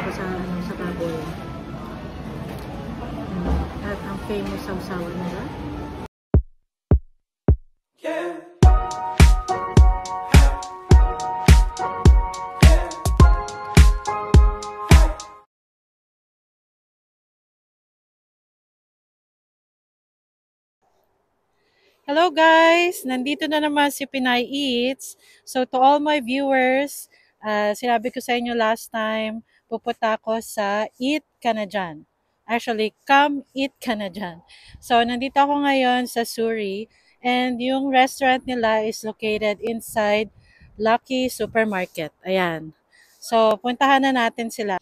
ako sa, sa baboy. At ang famous sausawan nila. Hello guys! Nandito na naman si Pinay Eats. So to all my viewers, sinabi ko sa inyo last time, pupunta ako sa Eat Ka Na Dyan. Actually, Come Eat Ka Na Dyan. So nandito ako ngayon sa Suri and yung restaurant nila is located inside Lucky Supermarket. Ayan. So puntahan na natin sila.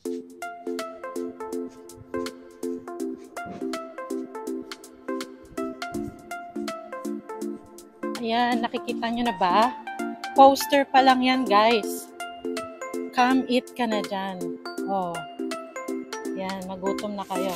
Ayan, nakikita nyo na ba? Poster pa lang yan, guys. Come eat ka na dyan. Oh. Yan, magutom na kayo.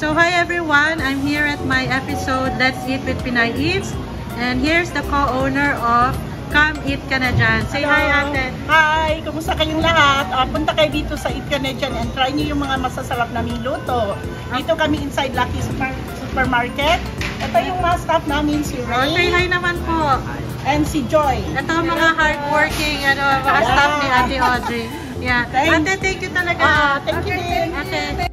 So hi everyone, I'm here at my episode Let's Eat with Pinay Eats, and here's the co-owner of Come Eat Ka Na Dyan. Say hi ate. Hi, kumusta kayong lahat? Punta kayo dito sa Eat Ka Na Dyan and try niyo yung mga masasarap na niluto. Dito kami inside Lucky Supermarket. Ito yung mga staff namin, si Ray. Say hi naman po. And si Joy. Ito ang mga hardworking mga staff ni Ate Audrey. Yeah. Ate, thank you talaga. Thank you din. Ate.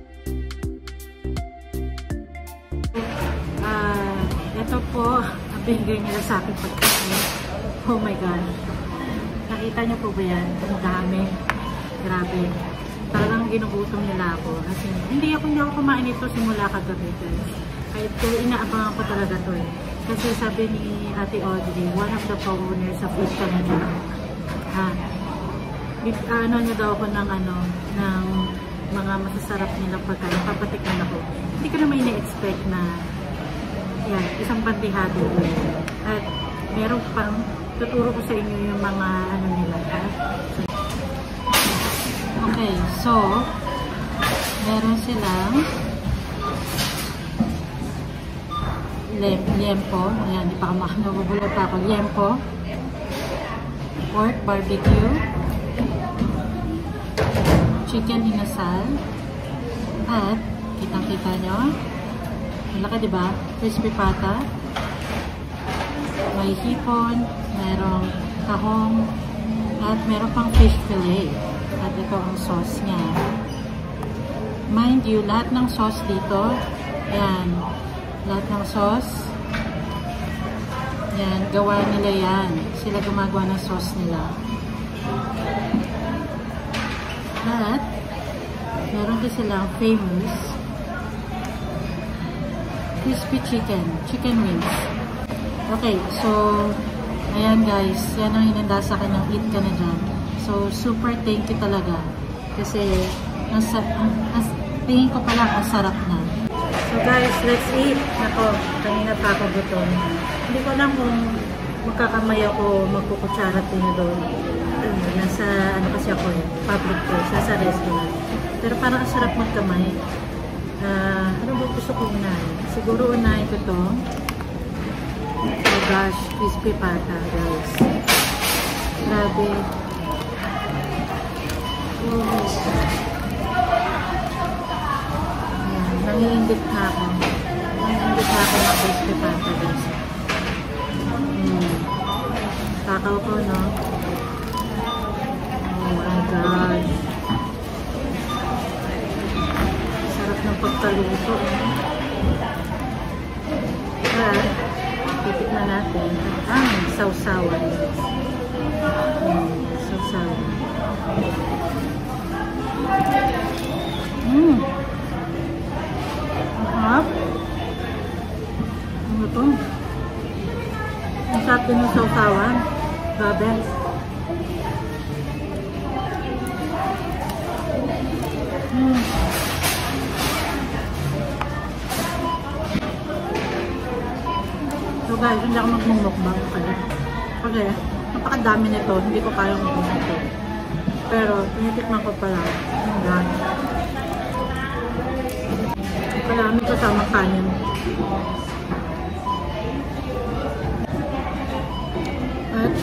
Ito po, ang binigay nila sa akin pagkain. Oh my God. Nakita niyo po ba yan? Ang dami. Grabe. Talagang ginugutom nila ako. Kasi hindi ako kumain ito simula kagabi. Kahit inaabangan ko talaga to eh. Kasi sabi ni Ate Audrey, one of the co-owners of Eat Ka Na Dyan. Ano niya daw ako ng mga masasarap nilang pagkain. Papatikman ako. Hindi ko naman ina-expect na yan, isang bandihado. At meron pang tuturo ko sa inyo yung mga nila. Okay, so meron silang liempo. Ayan, di pa mabubulat pa ako. Liempo, pork barbecue, chicken inasal, at kitang-kita nyo, malaki diba? Crispy pata, may hipon, merong tahong, at meron pang fish fillet. At ito ang sauce niya. Mind you, lahat ng sauce dito, ayan, lahat ng sauce, ayan, gawa nila yan. Sila gumagawa ng sauce nila. At meron din silang famous crispy chicken wings. Okay, so ayan guys, yan ang hinanda sa akin ng Eat Ka Na Dyan. So super thank you talaga kasi tingin ko pa lang ang sarap na. So So guys, let's eat. Nako, kanina pa ako gutom. Hindi ko alam kung magkakamay ako magkukutsara tinidor. Nasa ano kasi ako public place, nasa restaurant. Pero parang ang sarap magkamay. Ano ba gusto ko unahin? Siguro unahin ko to. Oh gosh, crispy pata guys. Grabe. Nangiingit na ako. Nangiingit na ako ng crispy pata guys. Takaw ko, no? Oh my gosh. Sarap ng pagkaluto. Titikman natin ang sausawan. Sausawan. Mahap. Ano ito? Ang sarap din ng sausawan. Grabe. So guys, hindi ako magmumukbang kasi napakadami nito, hindi ko kayang magmumukbang. Pero tinitikman ko pala. Oh God. Marami kasama kanin. At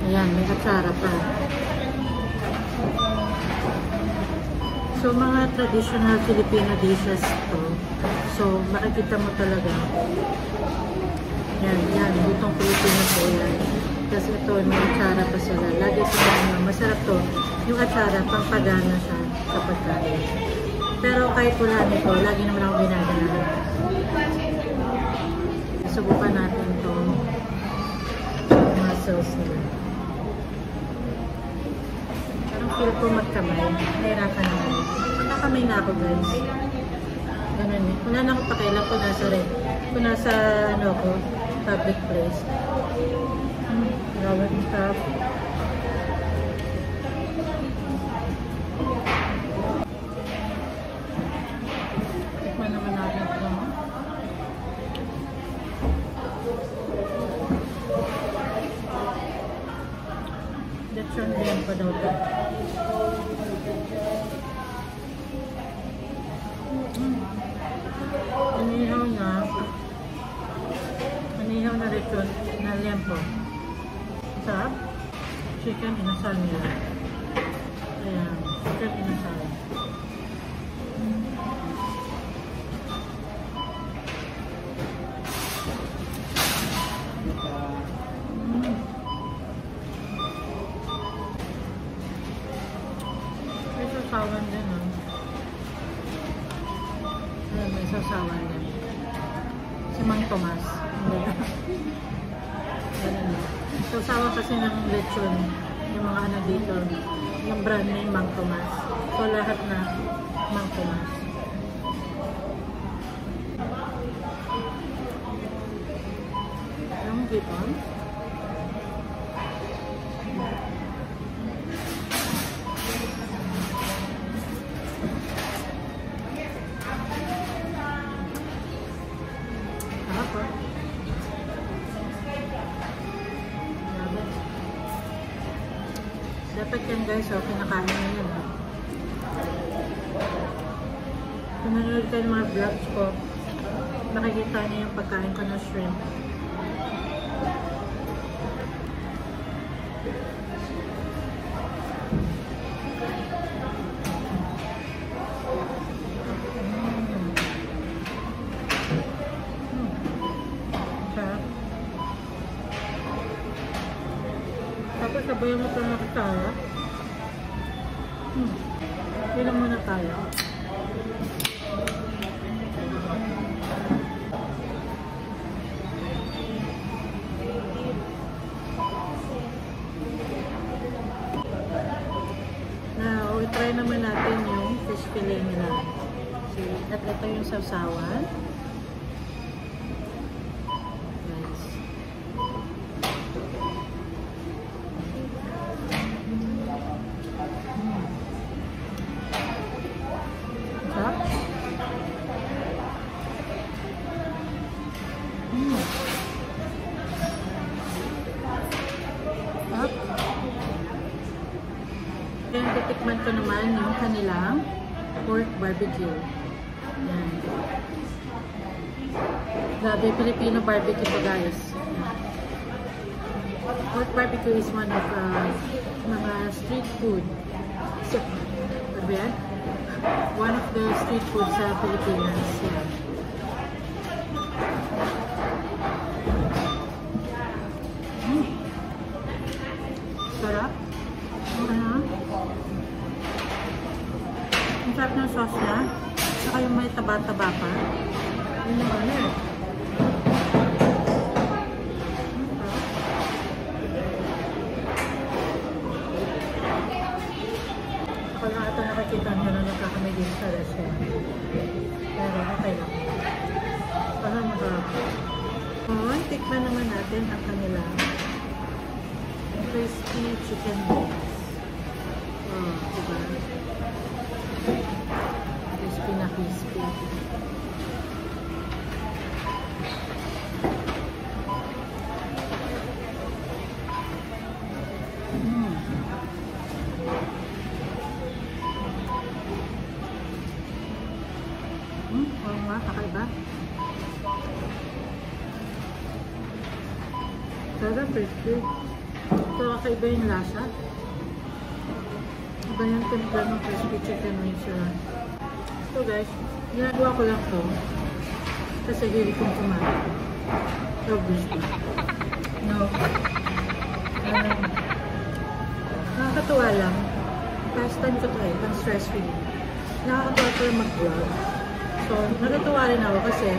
ayan, may atsara pa. So mga traditional Filipino dishes to. So makikita mo talaga. Yan, lutong Pilipino po yan. Tapos ito, may atsara pa sila. Lagi sila, masarap to. Yung atsara, pangpagana siya sa pagkain. Pero kahit wala nito, lagi naman ako ginagana. Subukan natin to. Mga sauce nila. Parang feel ko magkamay. Nahirapan naman. Magkakamay na ako guys. Ganun eh. Wala na ako pakialam kung nasa ano ko, public place. Grabe ang sarap. Tikman naman natin ito. Lechon din pa daw ito. Anihaw na lechon na liempo. Sarap. Chicken inasal nila. Ayan. Chicken inasal. May sasawan din, ha? Ayan, may sasawan din. Si Mang Tomas. Sausawa kasi ng lechon, yung mga ano dito, yung brand name Mang Tomas. So lahat na Mang Tomas. Yung gipon. Dapat yan guys, so kinakain na yan. Kung nanonood kayo ng mga vlogs ko, makikita niyo yung pagkain ko ng shrimp. Tapos sabayan mo ito na kasara. Ilang muna tayo. Now, i-try naman natin yung fish fillet nila. At ito yung sausawan. titikman ko naman yung kanilang pork barbecue. Yan. Grabe, Filipino barbecue po guys. Pork barbecue is one of mga street food. So, ano yan? One of the street food sa Pilipinas. Yan. Sarap. Ang sarap ng sauce niya. Saka yung may taba-taba pa. Yun yung ano eh. Ako lang ito nakikita nyo na nagkakamay din sa restaurant. Pero okay lang. Parang masarap. Ngayon, tikman naman natin ang kanila crispy chicken wings. Oh, diba? Crispy na crispy. Oo nga, kakaiba. Sarap, crispy. So, kakaiba yung lasa. Iba yung timpla ng crispy chicken wings nila. So guys, ginagawa ko lang to kasi hilig kong kumain. So, gusto. No. Nakakatuwa lang. First time ko to eh, pang stress relief. Nakakatuwa ko lang mag-vlog. So, natutuwa rin ako kasi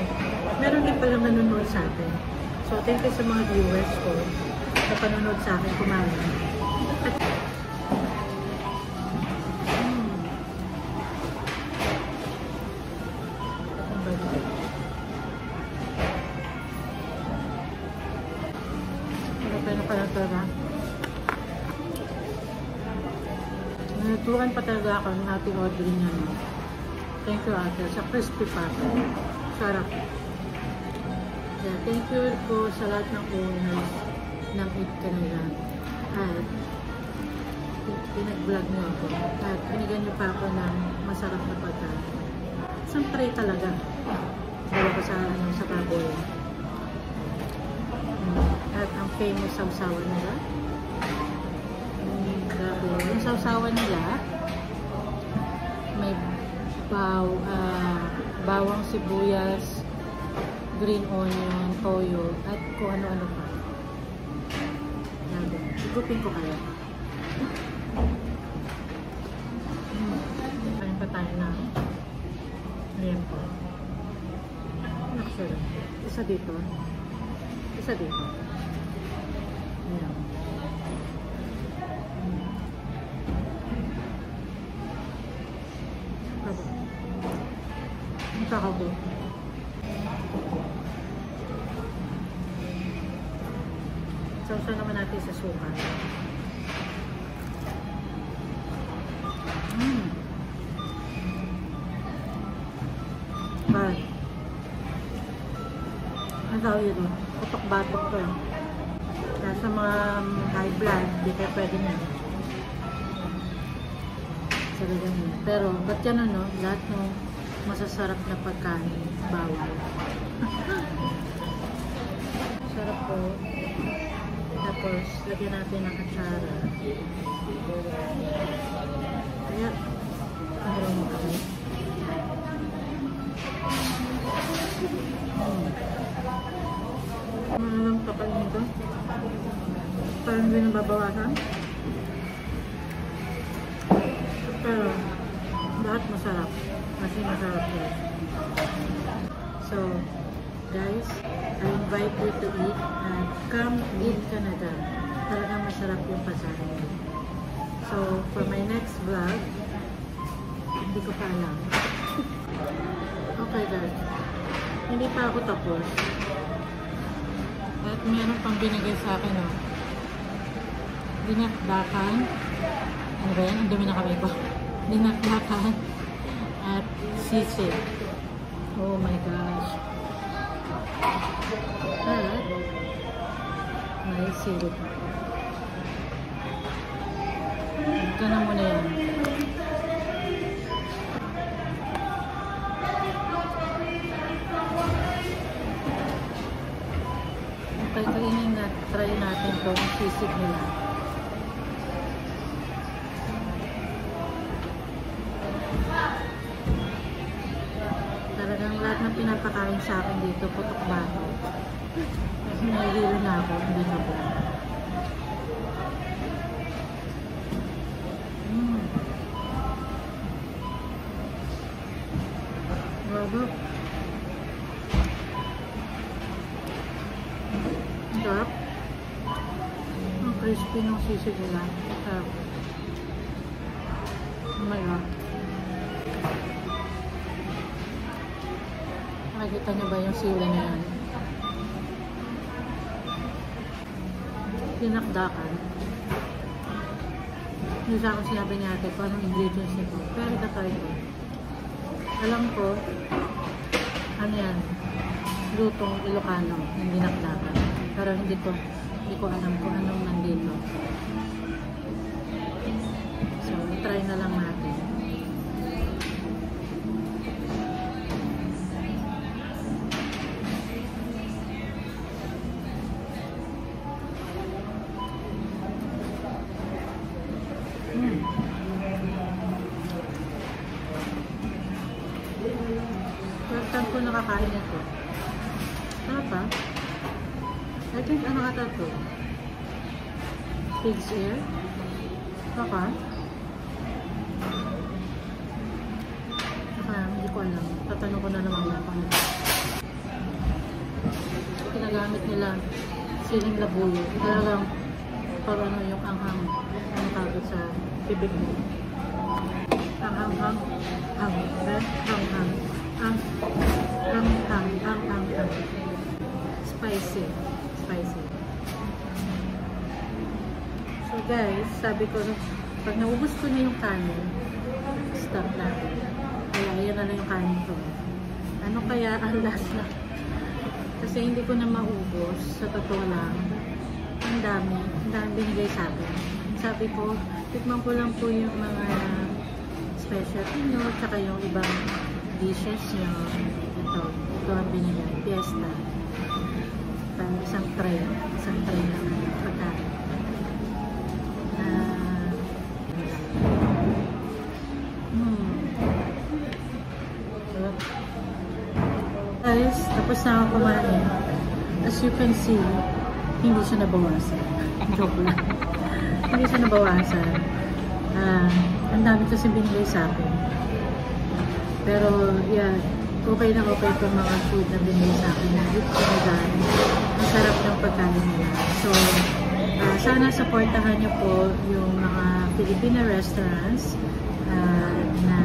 meron din palang nanonood sa atin. So, thank you sa mga viewers ko na panonood sa akin kumain. At natutukan pa talaga ako ng ating order niya. No? Thank you ate. Sa crispy pa. Sarap. Yeah, thank you po sa lahat ng owners ng Eat Canada. At pinag-vlog niyo ako. At binigyan niyo pa ako ng masarap na pagkain. Isang tray talaga. Dala ko sa baboy. At ang famous sausawan nila. Grabe. Yung sausawan nila, may bawang sibuyas, green onion, toyo, at kung ano-ano pa. Grabe. Igupin ko kaya. Kain pa tayo na. Ayan po. Actually, isa dito. Isa dito. Ayan. Kakabo. Sausaw naman natin sa suka. Bad. Ang tawag yun? Putok-batok ko eh. Kaya sa mga high blood, di kayo pwede na. Pero, ba't yan ano? Lahat ng masasarap na pagkain, bawal. Sarap po. Tapos, lagyan natin ng atsara. Kaya, ano mo kami? Ano lang kapal nito? Parang hindi nababawasan. Pero, lahat masarap. Kasi masarap yan. So, guys, I invite you to eat and come eat Canada. Talagang masarap yung pasahin. So, for my next vlog, hindi ko pa alam. Okay guys, hindi pa ako tapos. At meron pang binigay sa akin, oh. Dinakdakan. Ano ba yan? Ang dumi na kamay ko. Dinakdakan. At sisig. Oh my gosh. At may sirip. Ito na muna yan. Okay, kainin na. Try natin itong sisig nila. Talagang lahat ng pinapakain sa akin dito, putok baho. Kasi nahihilo na ako, hindi na po. Grabe. Sarap. Ang crispy ng sisig nila. Sarap. Oh my God. Nakikita niyo ba yung sili na yan? Pinakdakan. Hindi sa akin sinabi niya ate kung anong ingredients nito. Pero ito ito. Alam ko, ano yan, lutong Ilocano, yung dinakdakan. Pero hindi ko alam kung anong nandito. So, try na lang natin. First time ko nakakain ito. Sarap pa. I think ano ata ito? Pig's ear? Baka? Baka, hindi ko alam. Tatanong ko na naman na kung ito. Pinagamit nila siling labuyo. Talagang parang ano yung anghang. Ano tawag sa bibig mo. Anghang. Spicy. So guys, sabi ko, pag naubos ko na yung kanin, stop natin. Kaya yan na lang yung kanin ko. Ano kaya ang lasa? Kasi hindi ko na maubos. Sa totoo lang, ang dami binigay sa akin. Sabi ko, tikman ko lang po yung mga specialty nyo, tsaka yung ibang dishes nyo. Ito ang binigay, fiesta. Isang tray lang pagkain. Guys, tapos na ako kumain. As you can see, hindi siya nabawasan. Joke lang. Hindi siya nabawasan. Ang dami kasi binigay sa akin. Pero, yeah, okay na okay itong mga food na binigay sa akin. Ang sarap ng pagkain nila. So, sana supportahan niyo po yung mga Filipino restaurants na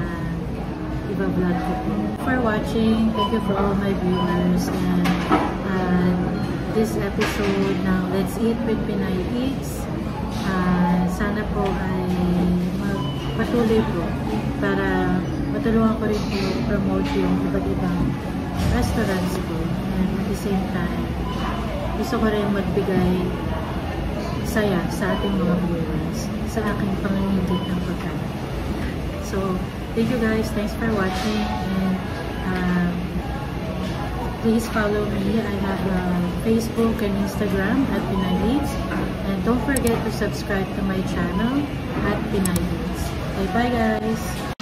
iba-vlog ko po. For watching, thank you for all my viewers. And this episode ng Let's Eat with Pinay Eats. Sana po ay magpatuloy po para matulungan ko rin po promote yung iba't ibang restaurants ko. And at the same time, gusto ko rin magbigay saya sa ating mga viewers sa aking pangangigit ng pagkain. So, thank you guys. Thanks for watching. And please follow me. I have Facebook and Instagram at Pinay Eats. And don't forget to subscribe to my channel at Pinay Eats. Okay, bye guys!